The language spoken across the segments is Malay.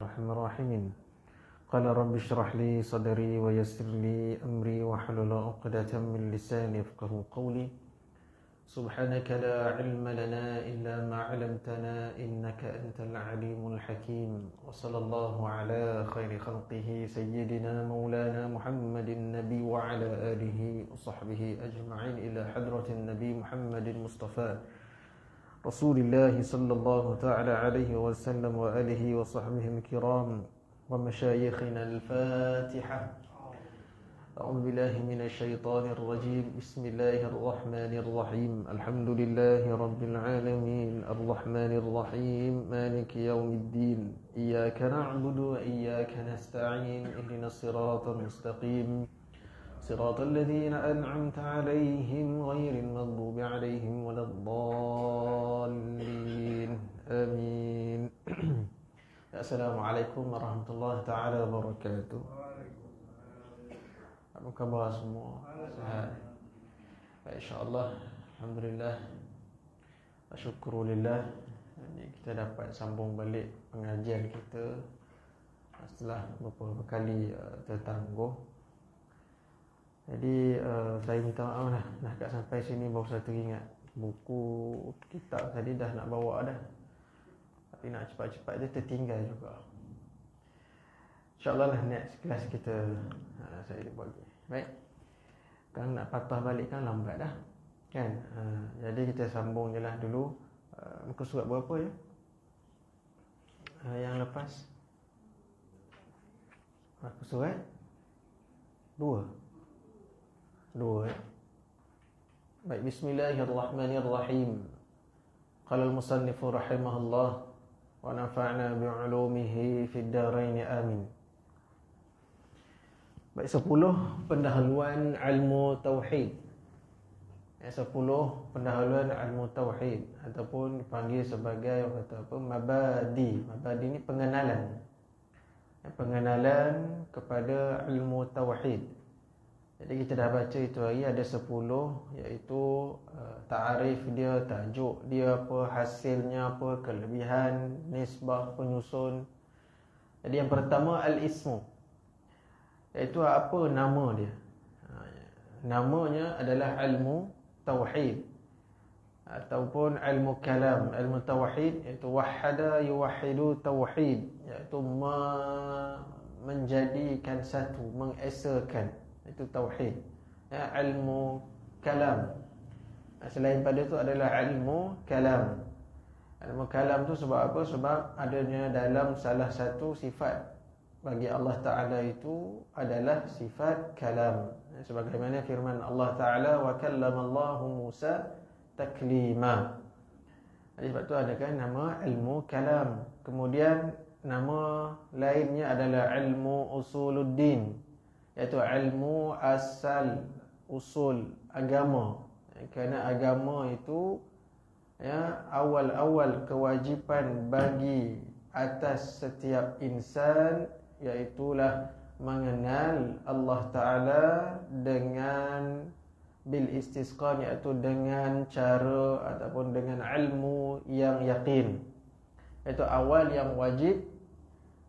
أرحم الراحمين. قال رب اشرح لي صدري ويسر لي أمري واحلل عقدة من لساني يفقهوا قولي. سبحانك لا علم لنا إلا ما علمتنا إنك أنت العليم الحكيم. وصلى الله على خير خلقه سيدنا مولانا محمد النبي وعلى آله وصحبه أجمعين إلى حضرة النبي محمد المصطفى رسول الله صلى الله تعالى عليه وسلم وآله وصحبه الكرام ومشايخنا الفاتحة. أعوذ بالله من الشيطان الرجيم. بسم الله الرحمن الرحيم. الحمد لله رب العالمين الرحمن الرحيم مالك يوم الدين. إياك نعبد وإياك نستعين. اهدنا الصراط المستقيم صراط الذين أنعمت عليهم غير المغضوب عليهم ولا الضالين آمين. السلام عليكم ورحمة الله تعالى وبركاته. Apa khabar semua? Sihat? Baik, insyaAllah. Alhamdulillah, syukurulillah, kita dapat sambung balik pengajian kita setelah beberapa kali tertangguh. Jadi saya minta maaf lah, dah kat sampai sini baru saya teringat buku kitab tadi dah nak bawa dah, tapi nak cepat-cepat dia tertinggal juga. InsyaAllah lah next kelas kita saya bagi. Baik, kan nak patah balik kan lambat dah kan. Jadi kita sambung je lah dulu. Muka surat berapa ya? Yang lepas muka surat Dua ya? Baik, bismillahirrahmanirrahim. Qala al-musannifu rahimahullah wa nafa'na bi'ulumihi fid darain amin. Baik, 10 pendahuluan ilmu tauhid. 10 pendahuluan ilmu tauhid ataupun dipanggil sebagai mabadi. Mabadi ni pengenalan. Pengenalan kepada ilmu tauhid. Jadi kita dah baca itu hari ada 10, iaitu ta'arif dia, tajuk dia apa, hasilnya apa, kelebihan, nisbah, penyusun. Jadi yang pertama al-ismu, iaitu apa nama dia. Namanya adalah ilmu tauhid ataupun ilmu kalam. Ilmu tauhid iaitu wahada yuwahidu tauhid, iaitu menjadikan satu, mengesakan, itu tauhid. Ilmu kalam. Selain pada itu adalah ilmu kalam. Ilmu kalam tu sebab apa? Sebab adanya dalam salah satu sifat bagi Allah Ta'ala itu adalah sifat kalam. Sebagaimana firman Allah Ta'ala, wa kallamallahu Musa taklima. Jadi sebab tu ada kan nama ilmu kalam. Kemudian nama lainnya adalah ilmu usuluddin, iaitu ilmu asal usul agama. Kerana agama itu awal-awal kewajipan bagi atas setiap insan, iaitulah mengenal Allah Ta'ala dengan bil istisqa, iaitu dengan cara ataupun dengan ilmu yang yakin. Itu awal yang wajib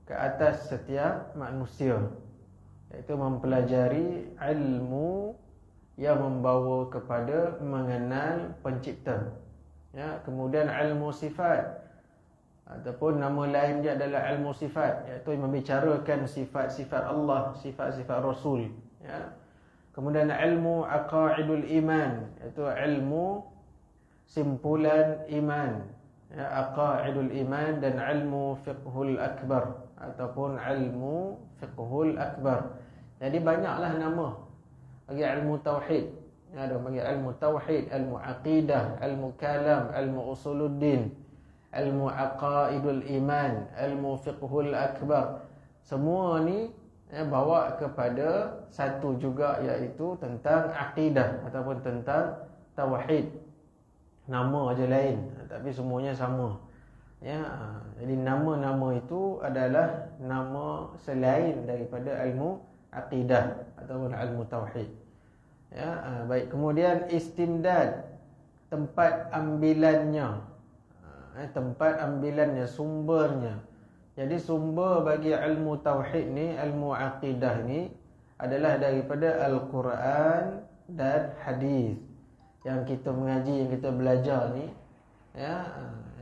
ke atas setiap manusia, iaitu mempelajari ilmu yang membawa kepada mengenal pencipta. Kemudian ilmu sifat ataupun nama lain dia adalah ilmu sifat, iaitu membicarakan sifat-sifat Allah, sifat-sifat Rasul. Kemudian ilmu aqaidul iman, iaitu ilmu simpulan iman, aqaidul iman, dan ilmu fiqhul akbar ataupun ilmu fiqhul akbar. Jadi banyaklah nama bagi ilmu tauhid. Ada bagi ilmu tauhid, ilmu aqidah, ilmu kalam, ilmu usuluddin, ilmu aqaidul iman, ilmu fiqhul akbar. Semua ni bawa kepada satu juga, iaitu tentang akidah ataupun tentang tauhid. Nama aja lain, tapi semuanya sama. Jadi nama-nama itu adalah nama selain daripada ilmu akidah ataupun ilmu tauhid. Baik, kemudian istimdad, tempat ambilannya, sumbernya. Jadi sumber bagi ilmu tauhid ni, ilmu akidah ni adalah daripada Al-Quran dan hadis. Yang kita mengaji, yang kita belajar ni, ya,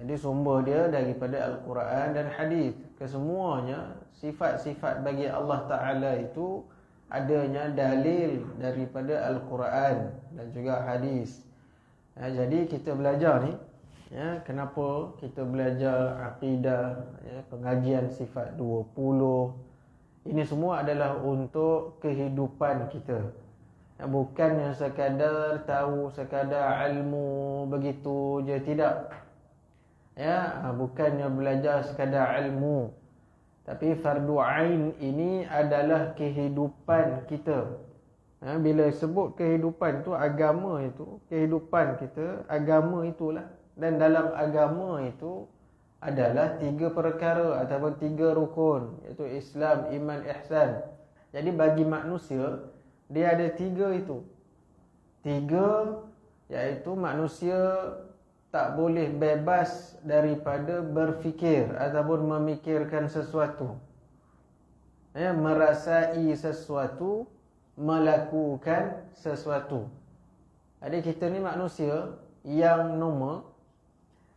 jadi sumber dia daripada Al-Quran dan hadis. Kesemuanya sifat-sifat bagi Allah Ta'ala itu adanya dalil daripada Al-Quran dan juga hadis. Ya, jadi kita belajar ni, ya, kenapa kita belajar akidah, ya, pengajian sifat 20. Ini semua adalah untuk kehidupan kita. Ya, bukannya sekadar tahu, sekadar ilmu begitu je, tidak. Ya, bukannya belajar sekadar ilmu, tapi fardu ain ini adalah kehidupan kita. Ya, bila sebut kehidupan tu, agama itu, kehidupan kita, agama itulah. Dan dalam agama itu adalah 3 perkara ataupun 3 rukun, iaitu Islam, iman, ihsan. Jadi bagi manusia, dia ada 3 itu. 3, iaitu manusia tak boleh bebas daripada berfikir ataupun memikirkan sesuatu, ya, merasai sesuatu, melakukan sesuatu. Jadi kita ni manusia yang normal,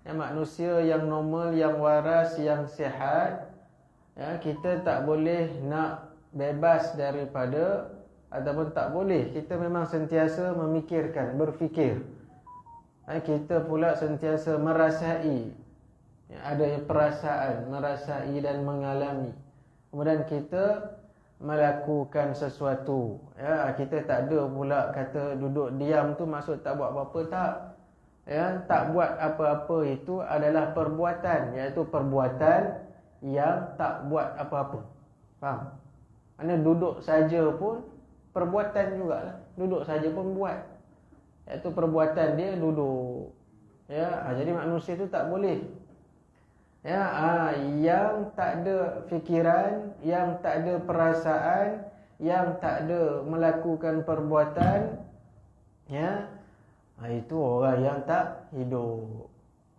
ya, manusia yang normal, yang waras, yang sihat. Ya, kita tak boleh nak bebas daripada, ataupun tak boleh, kita memang sentiasa memikirkan, berfikir. Ya, kita pula sentiasa merasai, ya, ada perasaan, merasai dan mengalami. Kemudian kita melakukan sesuatu. Ya, kita tak ada pula kata duduk diam tu maksud tak buat apa-apa, tak. Ya, tak buat apa-apa itu adalah perbuatan, iaitu perbuatan yang tak buat apa-apa. Faham? Kerana duduk saja pun perbuatan jugalah. Duduk saja pun buat, iaitu perbuatan dia duduk. Ya, jadi manusia itu tak boleh, ya, yang tak ada fikiran, yang tak ada perasaan, yang tak ada melakukan perbuatan, ya, itu orang yang tak hidup.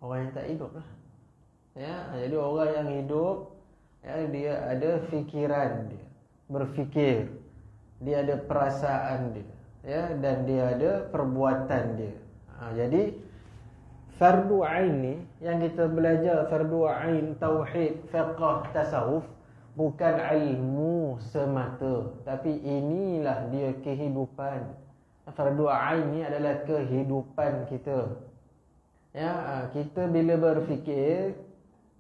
Orang yang tak hidup lah. Ya, jadi orang yang hidup, ya, dia ada fikiran dia, berfikir, dia ada perasaan dia, ya, dan dia ada perbuatan dia. Jadi fardu ain ni yang kita belajar, fardu ain tauhid, fiqh, tasawuf, bukan ilmu semata, tapi inilah dia kehidupan. Fardu ain ni adalah kehidupan kita. Ya, kita bila berfikir,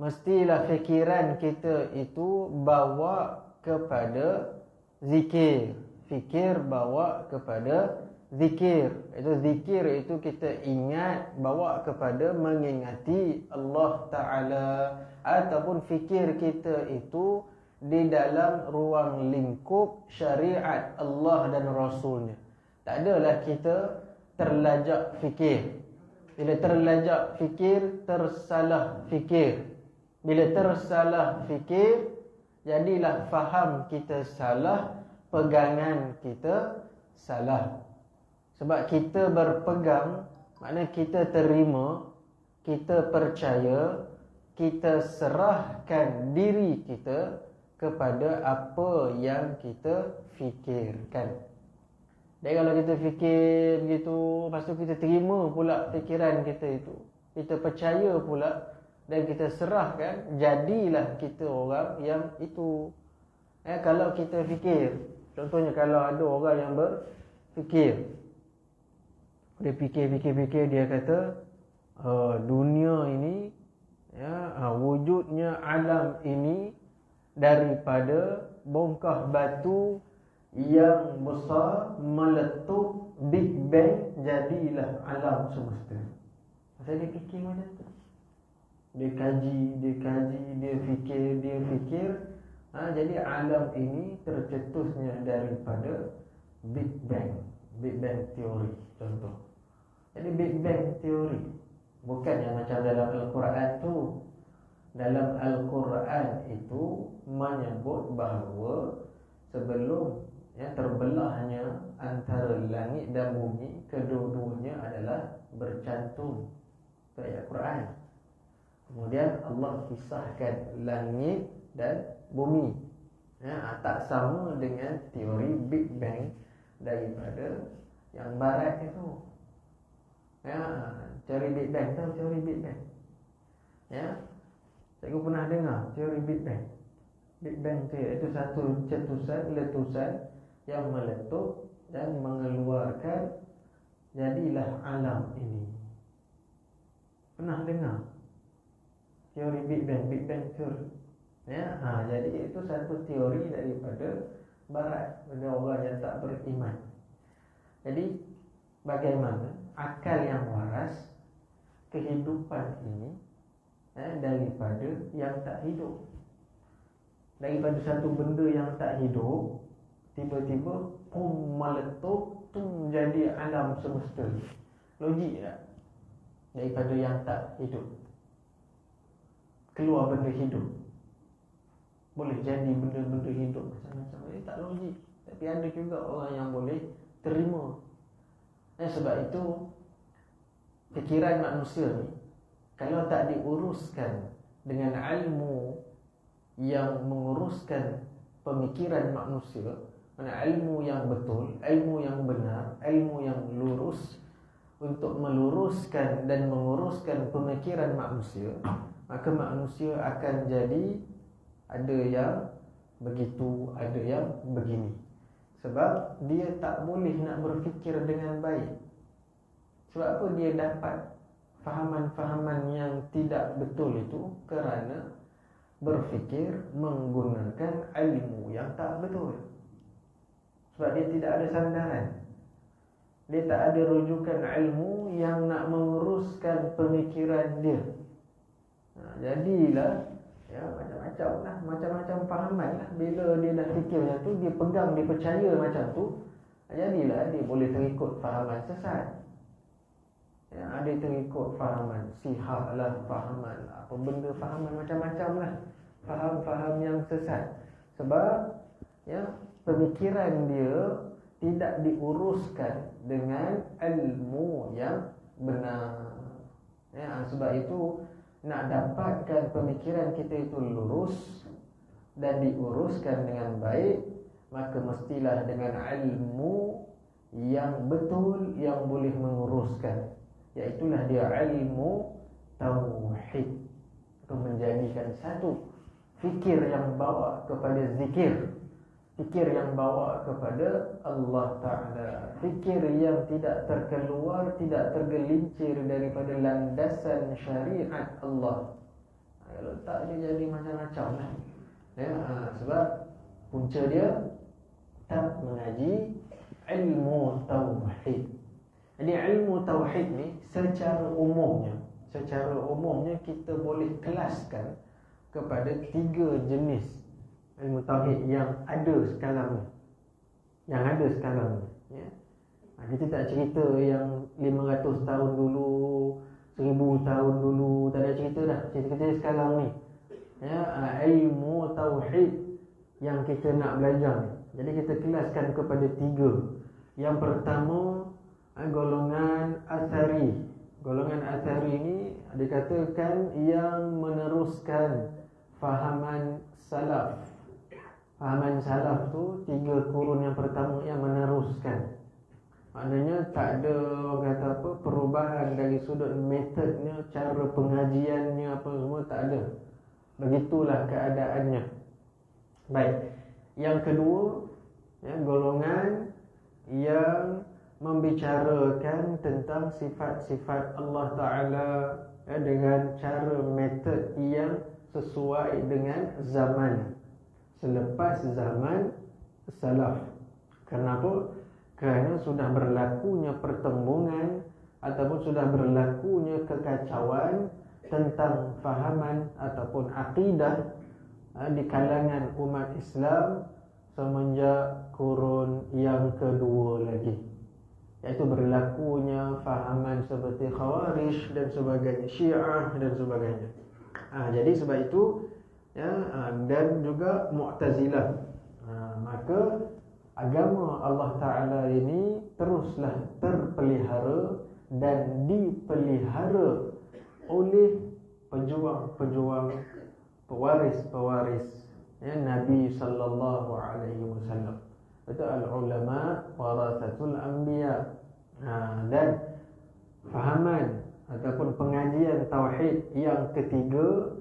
mestilah fikiran kita itu bawa kepada zikir. Fikir bawa kepada zikir. Itu zikir itu kita ingat, bawa kepada mengingati Allah Ta'ala. Ataupun fikir kita itu di dalam ruang lingkup syariat Allah dan Rasulnya. Tak adalah kita terlajak fikir. Bila terlajak fikir, tersalah fikir. Bila tersalah fikir, jadilah faham kita salah, pegangan kita salah. Sebab kita berpegang, maknanya kita terima, kita percaya, kita serahkan diri kita kepada apa yang kita fikirkan. Dan kalau kita fikir begitu, lepas tu kita terima pula fikiran kita itu, kita percaya pula dan kita serahkan, jadilah kita orang yang itu. Kalau kita fikir, contohnya kalau ada orang yang berfikir, dia fikir, dia kata dunia ini, ya, wujudnya alam ini daripada bongkah batu yang besar meletup, Big Bang, jadilah alam semesta. Saya dia fikir macam tu. Dia kaji, dia fikir. Jadi alam ini tercetusnya daripada Big Bang. Big Bang teori contoh. Jadi Big Bang teori bukan yang macam dalam Al-Quran tu. Dalam Al-Quran itu menyebut bahawa sebelum, ya, terbelahnya antara langit dan bumi, kedua-duanya adalah bercantum. Itu ayat Quran. Kemudian Allah kisahkan langit dan bumi. Tak sama dengan teori Big Bang daripada yang barat itu. Teori Big Bang, tahu teori Big Bang? Cikgu pernah dengar teori Big Bang. Big Bang itu satu letusan yang meletup dan mengeluarkan jadilah alam ini. Pernah dengar teori Big Bang, Big Bang teori? Jadi itu satu teori daripada barat, bagi orang yang tak beriman. Jadi bagaimana akal yang waras kehidupan ini daripada yang tak hidup. Daripada satu benda yang tak hidup, tiba-tiba meletup tu jadi alam semesta. Logik tak? Daripada yang tak hidup keluar benda hidup, boleh jadi benda-benda hidup macam-macam. Ini tak logik. Tapi ada juga orang yang boleh terima. Sebab itu fikiran manusia ni, kalau tak diuruskan dengan ilmu yang menguruskan pemikiran manusia, ilmu yang betul, ilmu yang benar, ilmu yang lurus, untuk meluruskan dan menguruskan pemikiran manusia, maka manusia akan jadi ada yang begitu, ada yang begini. Sebab dia tak boleh nak berfikir dengan baik. Sebab apa dia dapat fahaman-fahaman yang tidak betul itu? Kerana berfikir menggunakan ilmu yang tak betul. Sebab dia tidak ada sandaran, dia tak ada rujukan ilmu yang nak menguruskan pemikiran dia. Jadilah macam-macam lah, macam-macam fahaman lah. Bila dia dah fikir macam tu, dia pegang, dia percaya macam tu, jadilah dia boleh terikut fahaman sesat. Ada terikut fahaman sihah lah, fahaman apa benda, fahaman macam-macam lah, faham-faham yang sesat. Sebab pemikiran dia tidak diuruskan dengan ilmu yang benar. Sebab itu nak dapatkan pemikiran kita itu lurus dan diuruskan dengan baik, maka mestilah dengan ilmu yang betul yang boleh menguruskan, iaitulah dia ilmu tauhid. Itu menjadikan satu fikir yang bawa kepada zikir, fikir yang bawa kepada Allah Ta'ala, fikir yang tidak terkeluar, tidak tergelincir daripada landasan syariat Allah. Kalau tak, dia jadi macam-macam lah. Sebab punca dia tak mengaji ilmu tauhid. Jadi ilmu tauhid ni secara umumnya kita boleh kelaskan kepada 3 jenis ilmu tauhid yang ada sekarang ni. Kita tak cerita yang 500 tahun dulu, 1000 tahun dulu, tak ada cerita dah. Cerita sekarang ni, ilmu tauhid yang kita nak belajar ni. Jadi kita kelaskan kepada 3. Yang pertama, golongan Athari. Golongan Athari ni dikatakan yang meneruskan fahaman salaf. Fahaman salaf tu 3 kurun yang pertama yang meneruskan. Maknanya tak ada, orang kata apa, perubahan dari sudut metodnya, cara pengajiannya apa semua, tak ada. Begitulah keadaannya. Baik. Yang kedua, golongan yang membicarakan tentang sifat-sifat Allah Ta'ala dengan cara metod yang sesuai dengan zaman selepas zaman salaf. Kenapa? Kerana sudah berlakunya pertembungan ataupun sudah berlakunya kekacauan tentang fahaman ataupun akidah di kalangan umat Islam semenjak kurun yang kedua lagi, iaitu berlakunya fahaman seperti Khawarij dan sebagainya, Syiah dan sebagainya. Jadi sebab itu dan juga Mu'tazilah. Maka agama Allah Ta'ala ini teruslah terpelihara dan dipelihara oleh pejuang-pejuang, pewaris-pewaris Nabi sallallahu alaihi wasallam. Itu al-ulama warathatul anbiya. Dan fahaman ataupun pengajian tauhid yang ketiga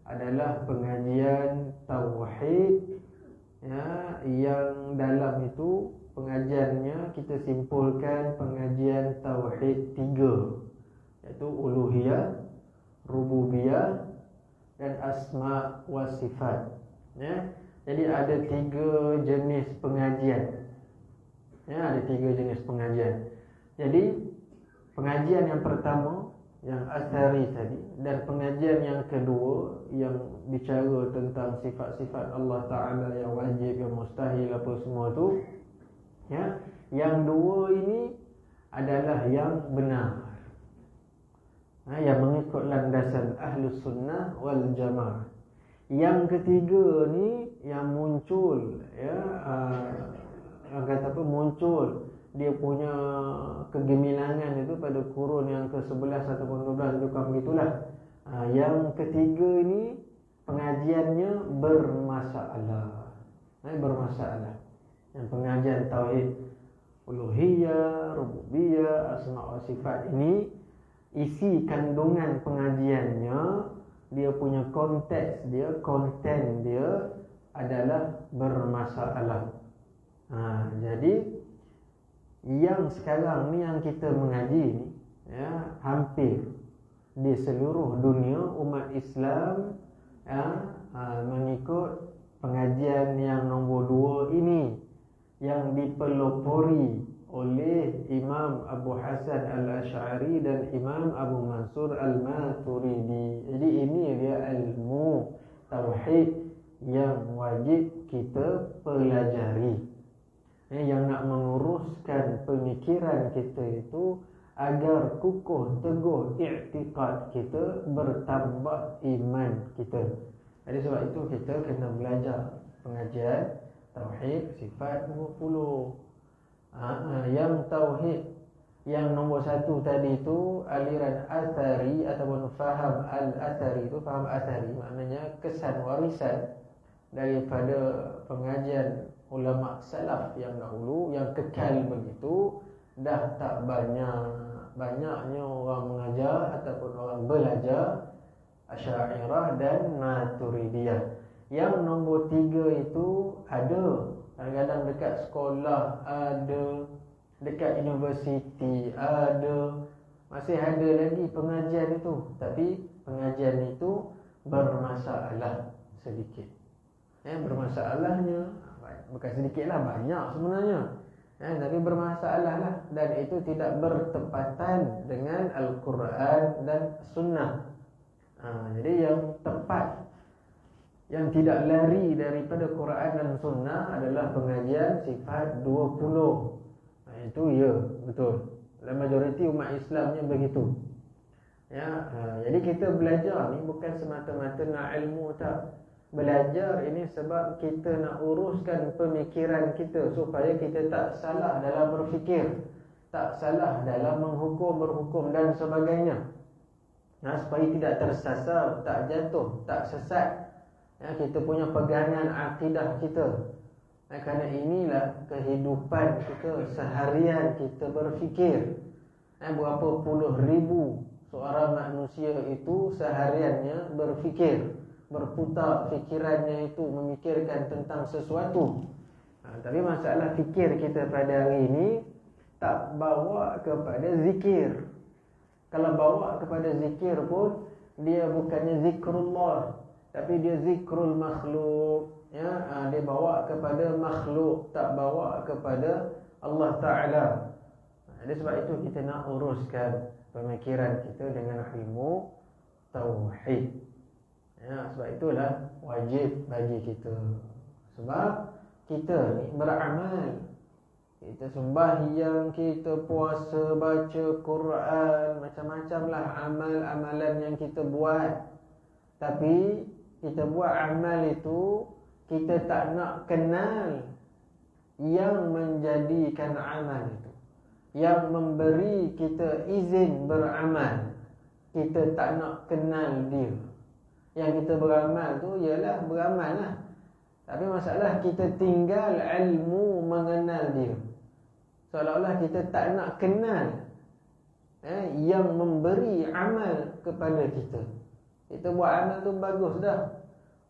adalah pengajian tauhid yang dalam itu pengajiannya kita simpulkan pengajian tauhid tiga, iaitu uluhiyah, rububiyah dan asma wa sifat. Jadi ada tiga jenis pengajian. Ada tiga jenis pengajian. Jadi pengajian yang pertama yang asari tadi, dan pengajian yang kedua yang bicara tentang sifat-sifat Allah Ta'ala yang wajib, yang mustahil, apa semua tu, yang dua ini adalah yang benar, yang mengikut landasan Ahlus Sunnah wal Jamaah. Yang ketiga ni yang muncul, yang kata apa, muncul dia punya kegemilangan itu pada kurun yang ke-11 ataupun 12, bukan begitulah. Yang ketiga ini pengajiannya bermasalah. Bermasalah. Yang pengajian tauhid uluhiyah, rububiyah, asma wa sifat ini, isi kandungan pengajiannya, dia punya konteks dia, konten dia adalah bermasalah. Jadi yang sekarang ni yang kita mengaji ni, hampir di seluruh dunia umat Islam mengikut pengajian yang nombor 2 ini, yang dipelopori oleh Imam Abu Hasan Al-Asy'ari dan Imam Abu Mansur Al-Maturidi. Jadi ini dia ilmu tauhid yang wajib kita pelajari, yang nak menguruskan pemikiran kita itu agar kukuh teguh i'tiqad kita, bertambah iman kita. Jadi sebab itu kita kena belajar pengajian tauhid sifat 20. Yang tauhid yang nombor 1 tadi itu aliran athari ataupun faham al-athari. Itu faham athari maknanya kesan warisan daripada pengajian ulama salaf yang dahulu, yang kekal begitu. Dah tak banyaknya orang mengajar ataupun orang belajar Asy'ariyah dan Maturidiyah. Yang nombor 3 itu ada, kadang-kadang dekat sekolah ada, dekat universiti ada, masih ada lagi pengajian itu, tapi pengajian itu bermasalah sedikit. Bermasalahnya bukan sedikit lah, banyak sebenarnya, tapi bermasalah lah, dan itu tidak bertepatan dengan Al-Quran dan Sunnah. Jadi yang tepat, yang tidak lari daripada Quran dan Sunnah adalah pengajian sifat 20. Itu betul. Dan majoriti umat Islamnya begitu. Jadi kita belajar ni bukan semata-mata nak ilmu, tak. Belajar ini sebab kita nak uruskan pemikiran kita supaya kita tak salah dalam berfikir, tak salah dalam menghukum, berhukum dan sebagainya. Supaya tidak tersasar, tak jatuh, tak sesat kita punya pegangan akidah kita. Kerana inilah kehidupan kita seharian, kita berfikir. Berapa puluh ribu seorang manusia itu sehariannya berfikir, berputar fikirannya itu memikirkan tentang sesuatu. Tapi masalah fikir kita pada hari ini tak bawa kepada zikir. Kalau bawa kepada zikir pun dia bukannya zikrullah, tapi dia zikrul makhluk. Dia bawa kepada makhluk, tak bawa kepada Allah Ta'ala. Jadi sebab itu kita nak uruskan pemikiran kita dengan ilmu tauhid. Sebab itulah wajib bagi kita. Sebab kita ni beramal, kita sembahyang, kita puasa, baca Quran, macam-macam lah amal-amalan yang kita buat. Tapi kita buat amal itu, kita tak nak kenal yang menjadikan amal itu, yang memberi kita izin beramal. Kita tak nak kenal dia. Yang kita beramal tu ialah beramal lah. Tapi masalah kita tinggal ilmu mengenal dia. Seolah-olah kita tak nak kenal yang memberi amal kepada kita. Kita buat amal tu bagus dah,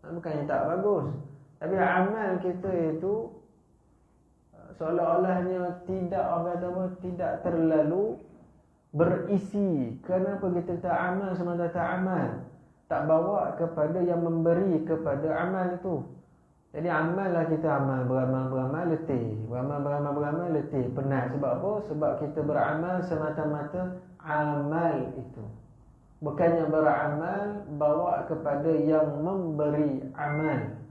bukannya tak bagus. Tapi amal kita itu seolah-olahnya tidak tidak terlalu berisi. Kenapa kita tak amal semata tak amal, tak bawa kepada yang memberi kepada amal itu. Jadi amallah kita amal, beramal letih, beramal letih, penat. Sebab apa? Sebab kita beramal semata-mata amal itu, bukannya beramal bawa kepada yang memberi amal.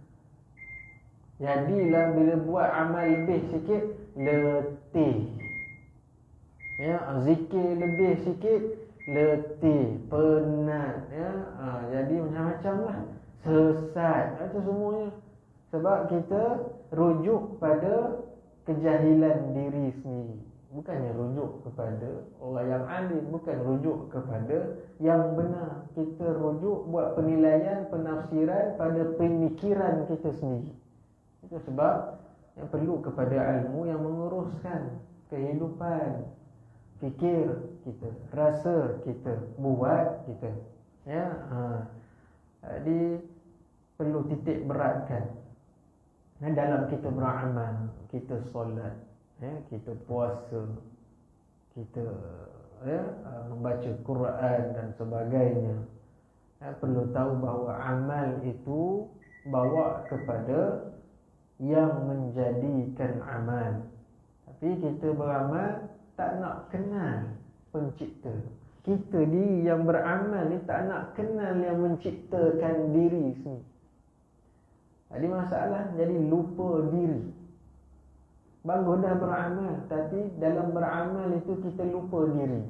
Jadilah bila buat amal lebih sikit letih, zikir lebih sikit letih, penat, jadi macam-macam lah, sesat, itu semuanya. Sebab kita rujuk pada kejahilan diri sendiri, bukannya rujuk kepada orang yang alim, bukan rujuk kepada yang benar. Kita rujuk buat penilaian, penafsiran pada pemikiran kita sendiri. Itu sebab yang perlu kepada ilmu yang menguruskan kehidupan, fikir kita, rasa kita, buat kita. Jadi perlu titik beratkan dalam kita beramal, kita solat, kita puasa, kita membaca Quran dan sebagainya. Perlu tahu bahawa amal itu bawa kepada yang menjadikan amal. Tapi kita beramal tak nak kenal pencipta. Kita diri yang beramal ni tak nak kenal yang menciptakan diri sendiri. Jadi masalah, jadi lupa diri. Bagus dah beramal, tapi dalam beramal itu kita lupa diri.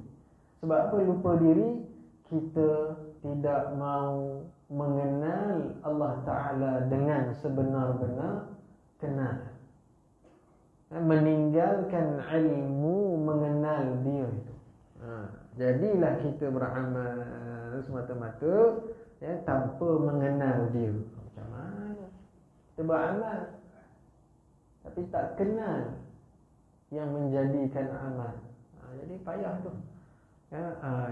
Sebab apa lupa diri? Kita tidak mau mengenal Allah Ta'ala dengan sebenar-benar kenal. Meninggalkan ilmu mengenal dia itu. Jadilah kita beramal semata-mata tanpa mengenal dia. Macam mana? Kita beramal tapi tak kenal yang menjadikan amal. Jadi payah tu.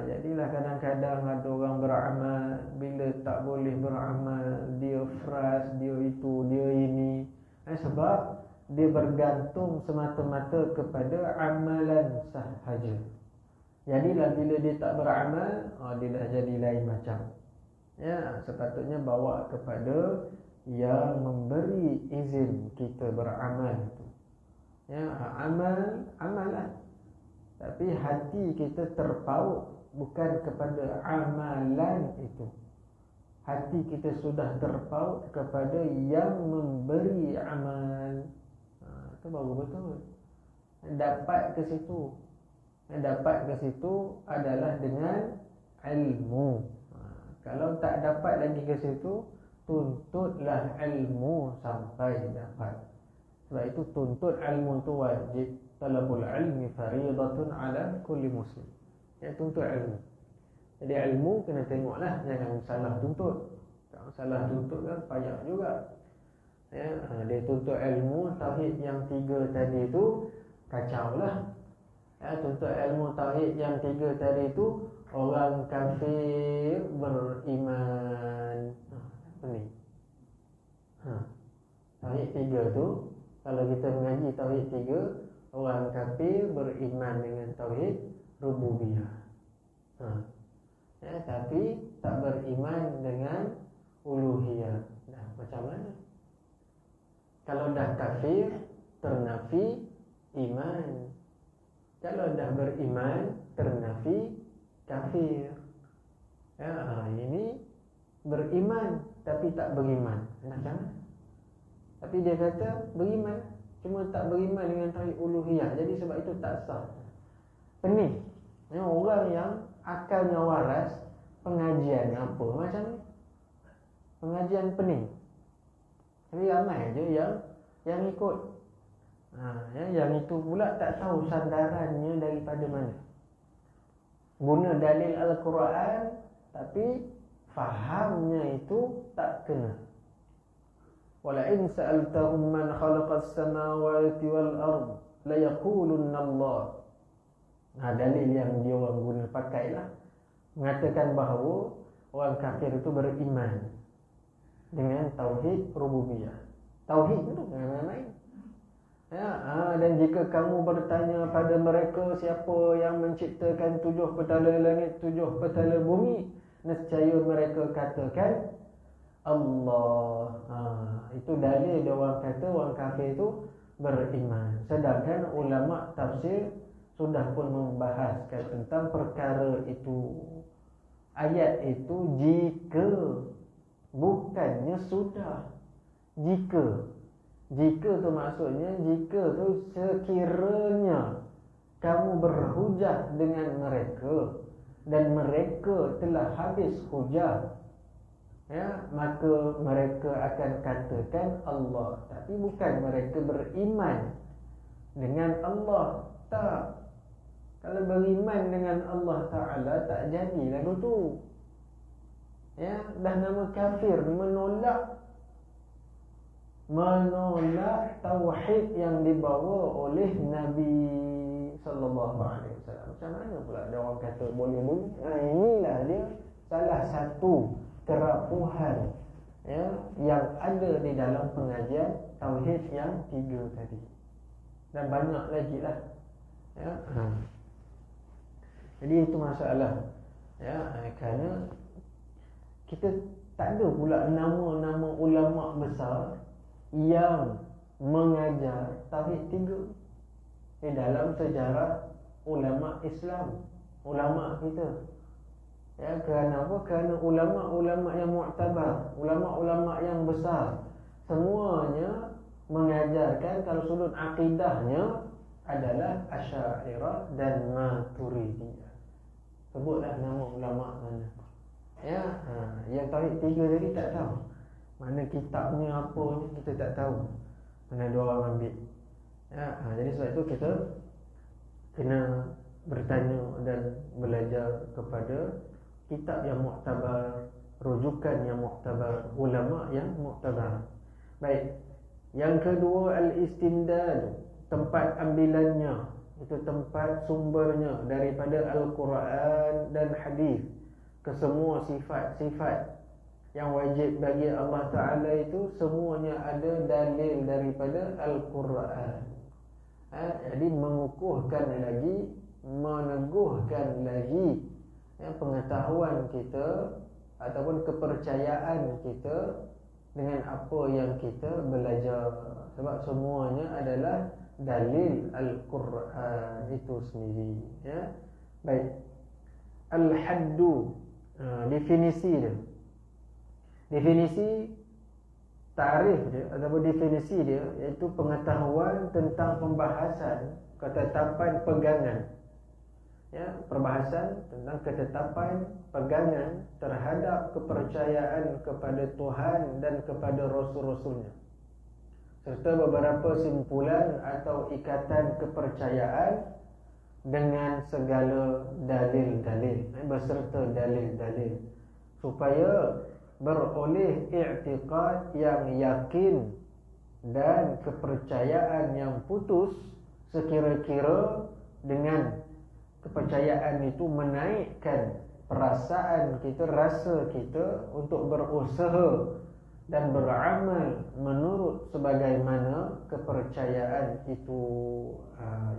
Jadilah kadang-kadang ada orang beramal, bila tak boleh beramal, dia frust, dia itu, dia ini. Sebab dia bergantung semata-mata kepada amalan sahaja. Jadilah bila dia tak beramal, dia dah jadi lain macam. Sepatutnya bawa kepada yang memberi izin kita beramal itu. Amalah. Tapi hati kita terpaut bukan kepada amalan itu. Hati kita sudah terpaut kepada yang memberi amal. Itu baru betul. Dapat ke situ. Dapat ke situ adalah dengan ilmu. Kalau tak dapat lagi ke situ, tuntutlah ilmu sampai dapat. Sebab itu tuntut ilmu itu wajib. Talabul ilmi faridatun ala kulli muslim. Tuntut ilmu. Jadi ilmu kena tengoklah, jangan salah tuntut. Kalau salah tuntut kan payah juga. Dia tuntut ilmu tauhid yang 3 tadi itu kacau lah. Tuntut ilmu tauhid yang 3 tadi itu orang kafir beriman. Apa ni? Tauhid 3 tu, kalau kita mengaji tauhid 3, orang kafir beriman dengan tauhid rububiyah. Tapi tak beriman dengan uluhiyah. Dah macam mana? Kalau dah kafir, ternafi iman. Kalau dah beriman, ternafi kafir. Ini beriman tapi tak beriman. Macam mana? Tapi dia kata beriman, cuma tak beriman dengan tauhid uluhiyah. Jadi sebab itu tak sah. Pening. Orang yang akalnya waras, pengajian apa macam ni? Pengajian pening. Tapi ramai je yang ikut. Yang itu pula tak tahu sandarannya daripada mana. Guna dalil Al-Quran tapi fahamnya itu tak kena. Wala in sa'altahum man khalaqas samawati wal ard la yaqulunna Allah. Dalil yang dia orang guna pakailah mengatakan bahawa orang kafir itu beriman dengan tauhid rububiyah. Tauhid itu bukan main. Dan jika kamu bertanya pada mereka siapa yang menciptakan 7 petala langit, 7 petala bumi, nescaya mereka katakan Allah. Itu dalil dia orang kata orang kafir itu beriman. Sedangkan ulama tafsir sudah pun membahaskan tentang perkara itu. Ayat itu jika, bukannya sudah. Jika tu maksudnya, jika tu sekiranya kamu berhujah dengan mereka dan mereka telah habis hujah, maka mereka akan katakan Allah. Tapi bukan mereka beriman dengan Allah. Tak. Kalau beriman dengan Allah Ta'ala tak jadi lagu tu. Dah nama kafir, menolak tauhid yang dibawa oleh Nabi sallallahu alaihi wasallam. Macam mana pula ada orang kata boleh bunyi? Inilah dia salah satu kerapuhan yang ada di dalam pengajian tauhid yang 3 tadi. Dan banyak lagi lah. Jadi itu masalah. Kerana kita tak ada pula nama-nama ulama besar yang mengajar tauhid 3 di dalam sejarah ulama Islam, ulama kita. Kerana apa? Kerana ulama-ulama yang mu'tabar, ulama-ulama yang besar, semuanya mengajarkan kalau sudut akidahnya adalah Asy'ariyah dan Maturidiyah. Sebutlah nama ulama mana. Yang tauhid 3 tadi tak tahu. Mana kitabnya apa ni kita tak tahu. Mana ada orang ambil. Jadi sebab itu kita kena bertanya dan belajar kepada kitab yang muktabar, rujukan yang muktabar, ulama yang muktabar. Baik. Yang kedua al-istimdad, tempat ambilannya, itu tempat sumbernya daripada Al-Quran dan hadis. Kesemua sifat-sifat yang wajib bagi Allah Ta'ala itu semuanya ada dalil daripada Al-Quran. Jadi mengukuhkan lagi, meneguhkan lagi pengetahuan kita ataupun kepercayaan kita dengan apa yang kita belajar. Sebab semuanya adalah dalil Al-Quran itu sendiri. Baik. Al-haddu, definisi dia. Definisi tarikh dia ataupun definisi dia iaitu pengetahuan tentang pembahasan ketetapan pegangan. Perbahasan tentang ketetapan pegangan terhadap kepercayaan kepada Tuhan dan kepada Rasul-Rasulnya, serta beberapa simpulan atau ikatan kepercayaan dengan segala dalil-dalil, beserta dalil-dalil, supaya beroleh i'tiqad yang yakin dan kepercayaan yang putus sekira-kira dengan kepercayaan itu menaikkan perasaan kita, rasa kita untuk berusaha dan beramal menurut sebagaimana kepercayaan itu.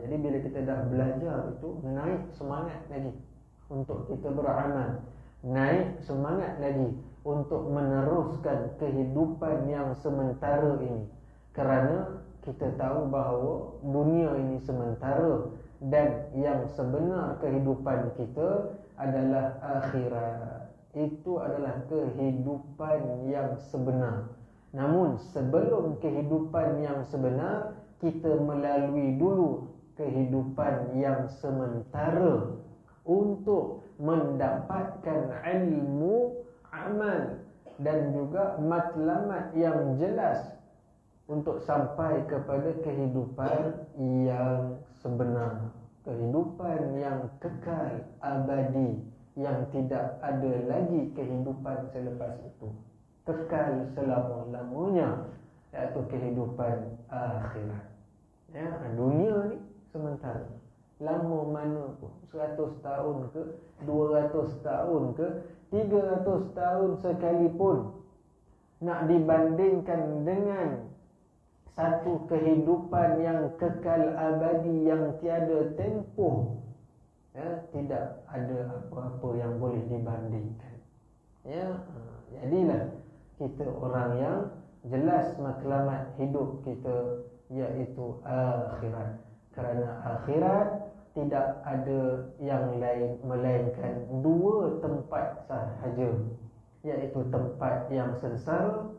Jadi bila kita dah belajar itu, naik semangat lagi untuk kita beramal, naik semangat lagi untuk meneruskan kehidupan yang sementara ini. Kerana kita tahu bahawa dunia ini sementara dan yang sebenar kehidupan kita adalah akhirat. Itu adalah kehidupan yang sebenar. Namun sebelum kehidupan yang sebenar, kita melalui dulu kehidupan yang sementara untuk mendapatkan ilmu, amal dan juga matlamat yang jelas untuk sampai kepada kehidupan yang sebenar, kehidupan yang kekal abadi, yang tidak ada lagi kehidupan selepas itu, kekal selama-lamanya. iaitu kehidupan akhirat. Ya, dunia ni sementara. Lama mana pun, 100 tahun ke, 200 tahun ke, 300 tahun sekalipun, nak dibandingkan dengan satu kehidupan yang kekal abadi, yang tiada tempoh, ya, tidak ada apa-apa yang boleh dibandingkan. Ya, jadilah kita orang yang jelas matlamat hidup kita iaitu akhirat. Kerana akhirat tidak ada yang lain melainkan dua tempat sahaja, iaitu tempat yang sengsara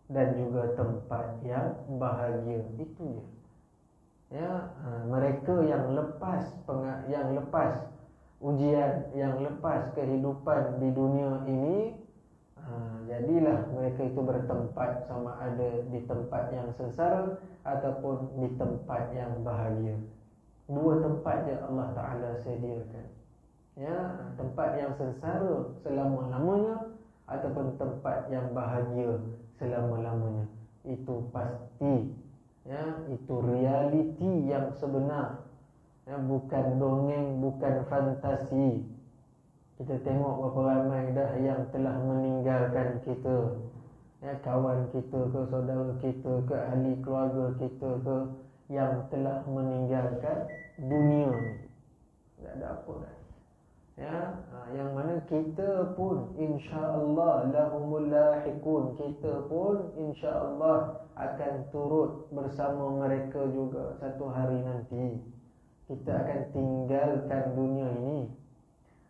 dan juga tempat yang bahagia. Itu je. Ya, mereka yang lepas ujian, yang lepas kehidupan di dunia ini, jadilah mereka itu bertempat sama ada di tempat yang sengsara ataupun di tempat yang bahagia. Dua tempat je Allah Ta'ala sediakan. Ya, tempat yang sengsara selama-lamanya ataupun tempat yang bahagia selama-lamanya. Itu pasti. Ya, itu realiti yang sebenar. Ya, bukan dongeng, bukan fantasi. Kita tengok berapa ramai dah yang telah meninggalkan kita. Ya, kawan kita ke, saudara kita ke, ahli keluarga kita ke, yang telah meninggalkan dunia ni. Tak ada apa dah. Ya, yang mana kita pun insya-Allah lahumul lahiqun, kita pun insya-Allah akan turut bersama mereka juga satu hari nanti. Kita akan tinggalkan dunia ini.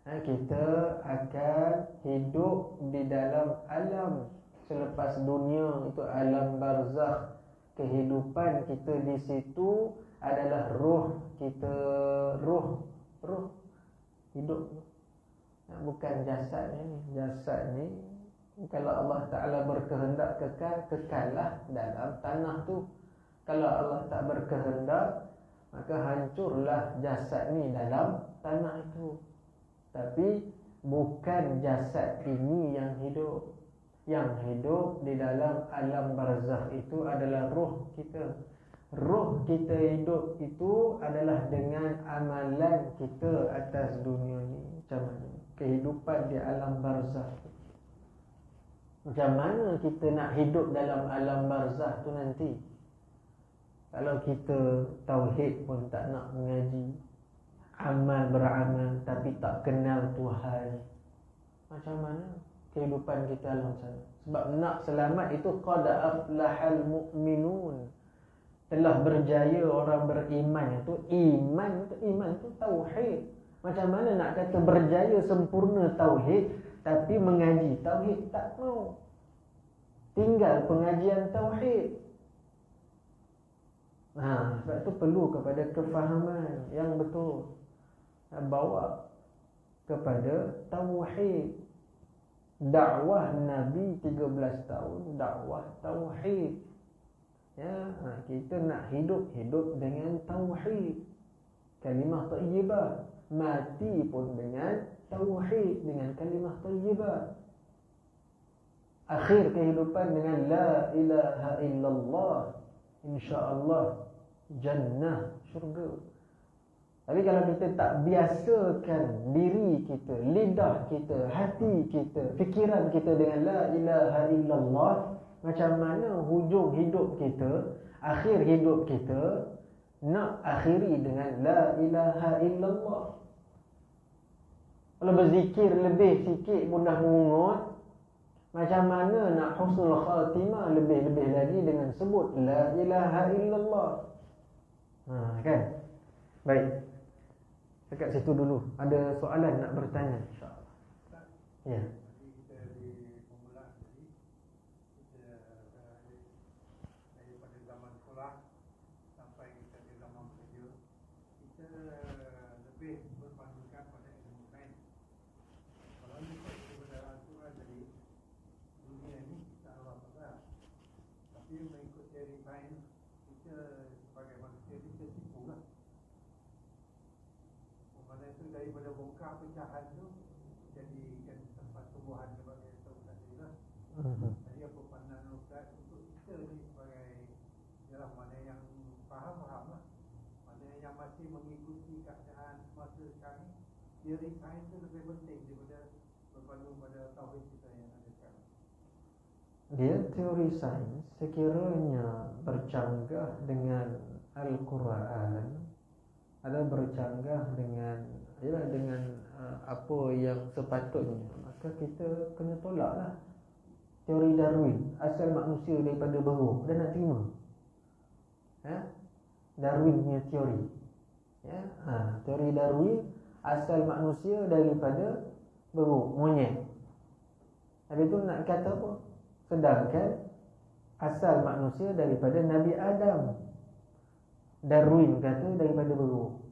Kita akan hidup di dalam alam selepas dunia, itu alam barzakh. Kehidupan kita di situ adalah roh kita, roh hidup, bukan jasad ni. Jasad ni kalau Allah Ta'ala berkehendak kekal, kekallah dalam tanah tu. Kalau Allah tak berkehendak, maka hancurlah jasad ni dalam tanah itu. Tapi bukan jasad ini yang hidup. Yang hidup di dalam alam barzakh itu adalah roh kita. Roh kita hidup itu adalah dengan amalan kita atas dunia ni. Macam mana kehidupan di alam barzakh, macam mana kita nak hidup dalam alam barzakh tu nanti. Kalau kita tauhid pun tak nak mengaji, amal beramal tapi tak kenal Tuhan, macam mana kehidupan kita alam sana? Sebab nak selamat itu qad aflahal mu'minun, telah berjaya orang beriman. Itu iman itu tauhid. Macam mana nak kata berjaya sempurna tauhid tapi mengaji tauhid tak mau, tinggal pengajian tauhid. Sebab tu perlu kepada kefahaman yang betul, bawa kepada tauhid. Dakwah Nabi 13 tahun dakwah tauhid. Ya, kita nak hidup dengan tauhid. Kalimah thayyibah, mati pun dengan tauhid, dengan kalimah thayyibah. Akhir kehidupan dengan la ilaha illallah, insya-Allah jannah, syurga. Tapi kalau kita tak biasakan diri kita, lidah kita, hati kita, fikiran kita dengan la ilaha illallah, macam mana hujung hidup kita, akhir hidup kita nak akhiri dengan la ilaha illallah. Kalau berzikir lebih sikit pun dah mengungut, macam mana nak husnul khatimah lebih-lebih lagi dengan sebut la ilaha illallah. Kan? Baik. Dekat situ dulu. Ada soalan nak bertanya, insya-Allah. Ya. Daripada bongkar pecahan tu jadikan tempat tumbuhan sebagai tahu tadi lah. Jadi apa pandangan Ustaz untuk kita ni sebagai masih mengikuti keadaan masa sekarang, teori sains itu lebih penting daripada berpandu pada tauhid kita yang ada sekarang. Dia teori sains sekiranya bercanggah dengan Al-Quran, ada bercanggah dengan apa yang sepatutnya, maka kita kena tolaklah teori Darwin, asal manusia daripada burung. Dia nak terima Darwin punya teori, teori Darwin, asal manusia daripada burung, monyet. Habis tu nak kata apa? Sedangkan asal manusia daripada Nabi Adam, Darwin kata daripada burung.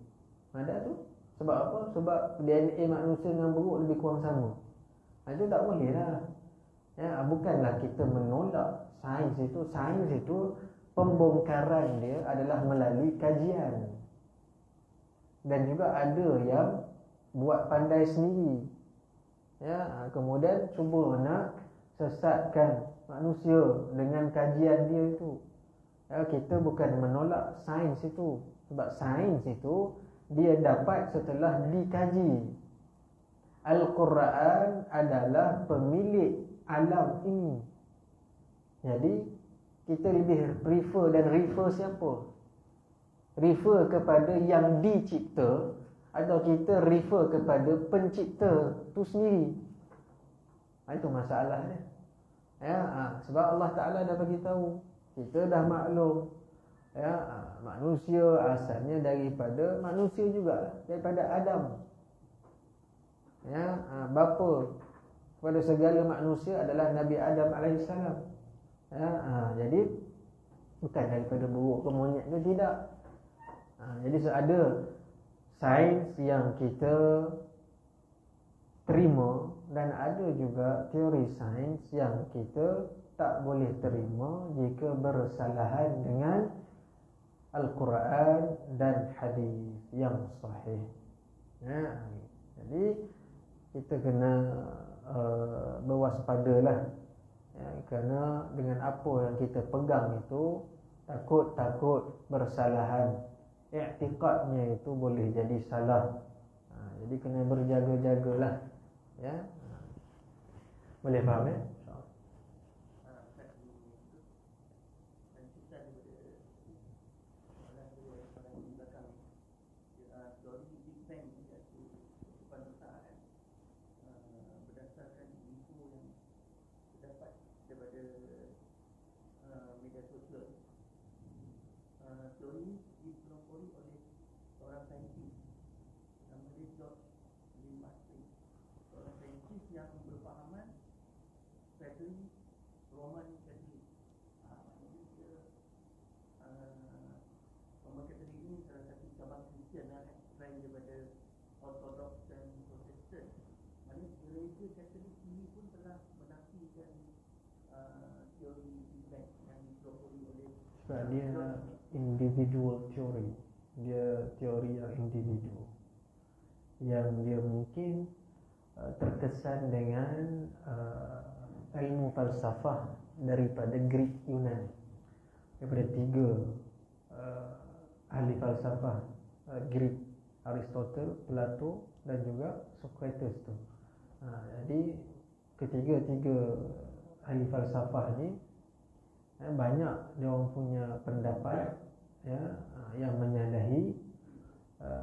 Ada tu sebab apa? Sebab DNA manusia dengan burung lebih kurang sama. Itu tak boleh lah. Bukanlah kita menolak sains itu. Sains itu pembongkaran dia adalah melalui kajian, dan juga ada yang buat pandai sendiri, kemudian cuba nak sesatkan manusia dengan kajian dia itu. Kita bukan menolak sains itu, sebab sains itu dia dapat setelah dikaji. Al-Quran adalah pemilik alam ini. Jadi kita lebih prefer dan refer siapa? Refer kepada yang dicipta, atau kita refer kepada pencipta tu sendiri? Itu masalahnya. Sebab Allah Ta'ala dah bagi tahu, kita dah maklum, manusia asalnya daripada manusia juga, daripada Adam. Bapa kepada segala manusia adalah Nabi Adam AS. Jadi bukan daripada buruk ke monyet ke, tidak. Jadi ada sains yang kita terima, dan ada juga teori sains yang kita tak boleh terima jika bersalahan dengan Al-Quran dan hadis yang sahih. Jadi kita kena berwaspadalah, kerana dengan apa yang kita pegang itu takut bersalahan. I'tiqadnya itu boleh jadi salah. Jadi kena berjaga-jagalah. Boleh faham ya? Teori dipelopori oleh seorang saintis nama dia George Lee, seorang saintis yang berpahaman Katolik, Roman Katolik. Roman Katolik ini salah satu cabang Kristian selain daripada Ortodoks dan Protestan. Maksudnya gereja Katolik ini pun telah menafikan teori Big Bang yang dipelopori oleh sebab dia individual theory. Dia teori yang individu, yang dia mungkin terkesan dengan ilmu falsafah daripada Greek Yunani, daripada tiga ahli falsafah Greek, Aristotle, Plato dan juga Socrates tu. Jadi ketiga-tiga ahli falsafah ni banyak dia orang punya pendapat yang menyalahi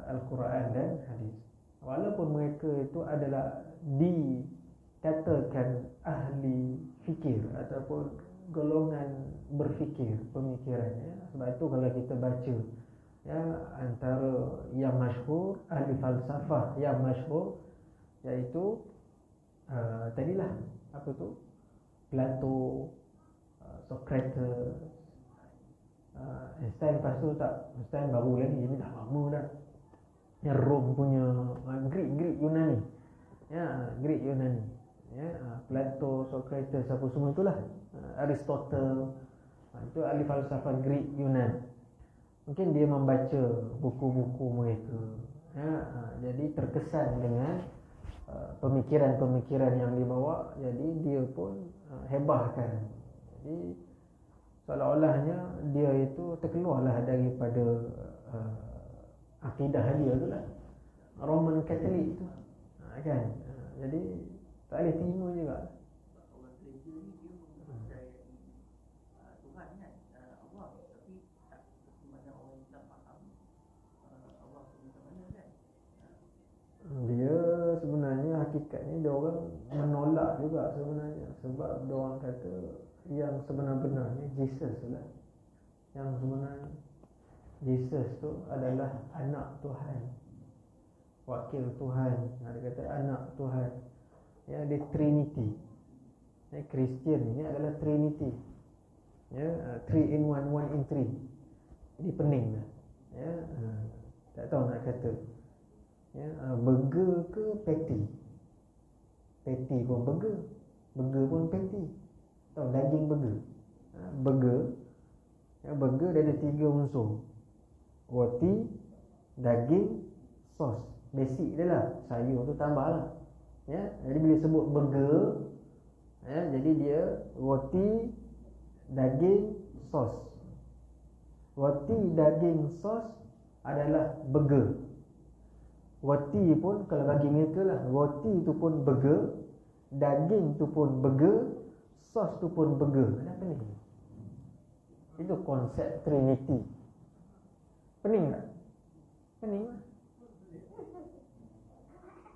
Al-Quran dan hadis. Walaupun mereka itu adalah dikatakan ahli fikir ataupun golongan berfikir, pemikirannya. Sebab itu kalau kita baca antara yang masyhur, ahli falsafah yang masyhur, iaitu tadilah apa tu, Plato, Socrates, Einstein. Lepas tu tak, Einstein baru lagi, ini dah lama dah. Yang Rom punya Greek Yunani, Greek Yunani, Plato, Socrates, apa semua itulah, Aristotle, itu ahli falsafah Greek Yunani. Mungkin dia membaca buku-buku mereka, jadi terkesan dengan pemikiran-pemikiran yang dibawa. Jadi dia pun hebahkan. Jadi seolah-olahnya dia itu terkeluarlah daripada akidah dia tu lah, Roman Catholic tu, kan. Jadi tak boleh terima juga. Orang gereja ni dia mempercayai Tuhan kan, Allah, tapi tak seperti mana orang Islam faham Allah tu macam mana kan. Dia sebenarnya hakikatnya dia orang menolak juga sebenarnya, sebab dia orang kata yang sebenar-benarnya Jesus tu lah, yang sebenarnya Jesus tu adalah anak Tuhan, wakil Tuhan. Dia kata anak Tuhan, ya, dia Trinity. Kristian ini adalah Trinity, ya, 3 in 1, 1 in 3. Dia pening lah, ya. Tak tahu nak kata, ya, burger ke patty. Patty pun burger, burger pun patty. Tahu daging burger, burger, ya, burger dia ada 3 unsur: roti, daging, sos. Basic dia lah, sayur tu tambah lah, ya. Jadi bila sebut burger, ya, jadi dia roti, daging, sos. Roti, daging, sos adalah burger. Roti pun kalau bagi mereka lah, roti tu pun burger, daging tu pun burger, sos tu pun burger. Kenapa ni? Itu konsep Trinity. Pening tak? Pening lah,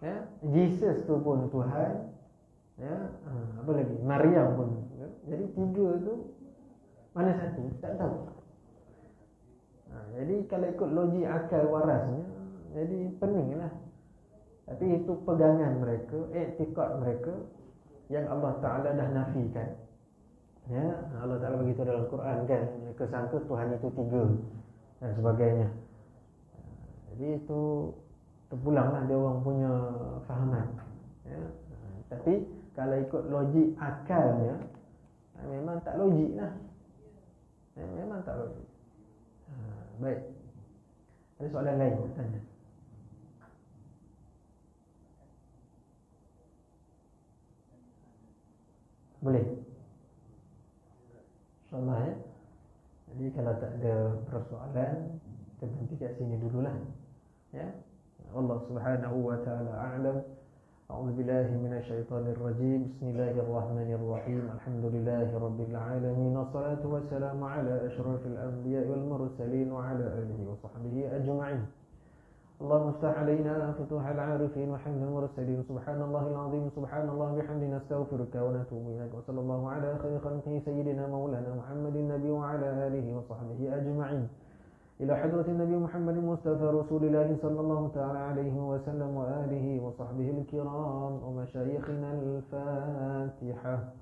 ya. Jesus tu pun Tuhan, ya. Apa lagi? Maryam pun, ya? Jadi 3 tu mana satu? Tak tahu. Jadi kalau ikut logik akal warasnya, jadi pening lah. Tapi itu pegangan mereka, iktikad mereka yang Allah Ta'ala dah nafikan, ya. Allah Ta'ala beritahu dalam Quran kan, mereka sangka Tuhan itu 3 dan sebagainya. Jadi itu terpulanglah dia orang punya fahaman, ya. Tapi kalau ikut logik akalnya, memang tak logik lah, memang tak logik. Baik, ada soalan lain tanya? Boleh, InsyaAllah, ya. Jadi kalau tak ada persoalan, kita berhenti kat sini dululah, ya. Allah Subhanahu wa ta'ala a'lam. A'udzu billahi minasyaitonir rajim. Bismillahirrahmanirrahim. Alhamdulillahi rabbil alamin. Wassalatu wassalamu ala asyrafil anbiya'i wal mursalin wa ala alihi wa sahbihi ajma'in. اللهم افتح علينا فتوح العارفين وحمد المرسلين. سبحان الله العظيم سبحان الله بحمده نستغفرك ونتوب إليك. وصلى الله على خير خلقه سيدنا مولانا محمد النبي وعلى آله وصحبه أجمعين. إلى حضرة النبي محمد مصطفى رسول الله صلى الله تعالى عليه وسلم وآله وصحبه الكرام ومشايخنا الفاتحة.